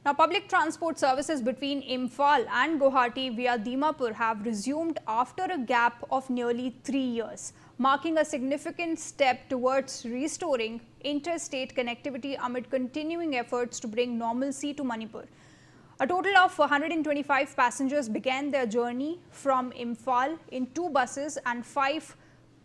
Now, public transport services between Imphal and Guwahati via Dimapur have resumed after a gap of nearly 3 years, marking a significant step towards restoring interstate connectivity amid continuing efforts to bring normalcy to Manipur. A total of 125 passengers began their journey from Imphal in 2 buses and 5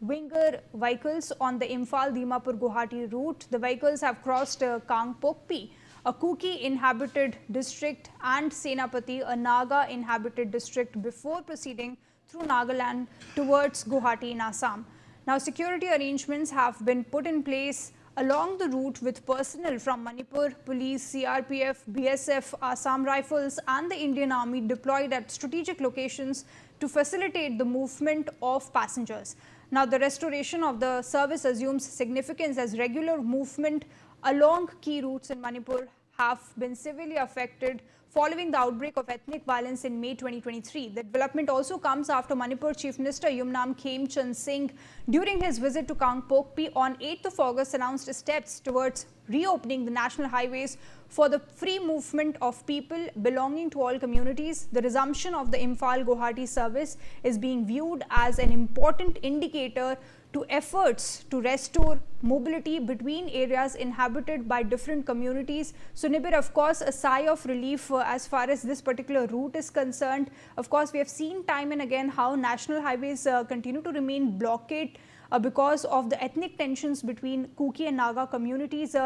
winger vehicles on the Imphal-Dimapur-Guwahati route. The vehicles have crossed Kangpokpi, a Kuki inhabited district, and Senapati, a Naga inhabited district, before proceeding through Nagaland towards Guwahati in Assam. Now, security arrangements have been put in place along the route with personnel from Manipur Police, CRPF, BSF, Assam Rifles and the Indian Army deployed at strategic locations to facilitate the movement of passengers. Now, the restoration of the service assumes significance as regular movement along key routes in Manipur have been severely affected following the outbreak of ethnic violence in May 2023. The development also comes after Manipur Chief Minister Yumnam Khemchand Singh, during his visit to Kangpokpi on 8th of August, announced steps towards reopening the national highways for the free movement of people belonging to all communities. The resumption of the Imphal-Guwahati service is being viewed as an important indicator to efforts to restore mobility between areas inhabited by different communities. So, Nibir, of course, a sigh of relief as far as this particular route is concerned. Of course, we have seen time and again how national highways continue to remain blockaded because of the ethnic tensions between Kuki and Naga communities.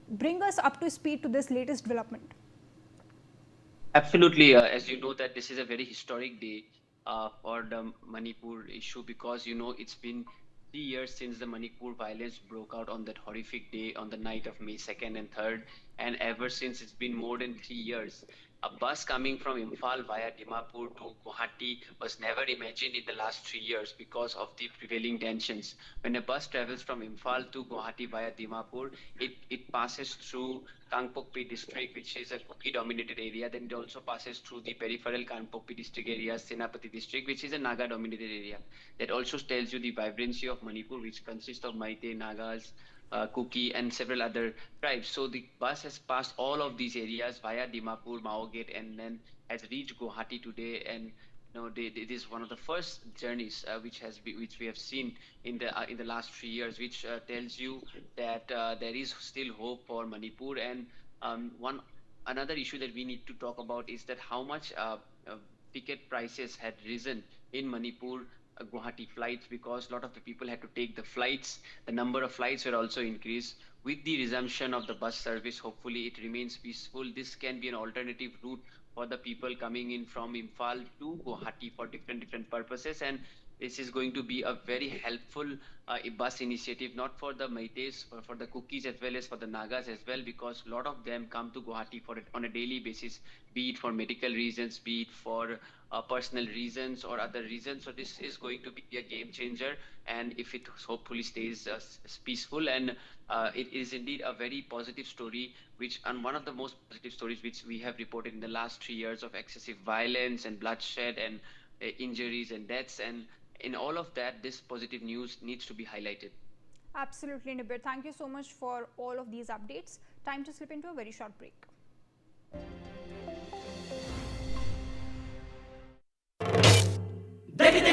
Bring us up to speed to this latest development. Absolutely. As you know, that this is a very historic day for the Manipur issue, because it's been 3 years since the Manipur violence broke out on that horrific day on the night of May 2nd and 3rd, and ever since it's been more than 3 years. A bus coming from Imphal via Dimapur to Guwahati was never imagined in the last 3 years because of the prevailing tensions. When a bus travels from Imphal to Guwahati via Dimapur, it passes through Kangpokpi district, which is a Kuki-dominated area. Then it also passes through the peripheral Kangpokpi district area, Senapati district, which is a Naga-dominated area. That also tells you the vibrancy of Manipur, which consists of Meitei, Nagas, Kuki and several other tribes. So the bus has passed all of these areas via Dimapur, Mao Gate, and then has reached Guwahati today. And it is one of the first journeys which we have seen in the last 3 years, which tells you that there is still hope for Manipur. And another issue that we need to talk about is that how much ticket prices had risen in Manipur Guwahati flights, because a lot of the people had to take the flights. The number of flights were also increased. With the resumption of the bus service, hopefully it remains peaceful. This can be an alternative route for the people coming in from Imphal to Guwahati for different purposes, and this is going to be a very helpful bus initiative, not for the Meiteis, for the Kukis as well as for the Nagas as well, because a lot of them come to Guwahati for it on a daily basis, be it for medical reasons, be it for personal reasons or other reasons. So this is going to be a game changer, and if it hopefully stays peaceful, and it is indeed a very positive story, and one of the most positive stories which we have reported in the last 3 years of excessive violence and bloodshed and injuries and deaths, and in all of that, this positive news needs to be highlighted. Absolutely, Nibir. Thank you so much for all of these updates. Time to slip into a very short break.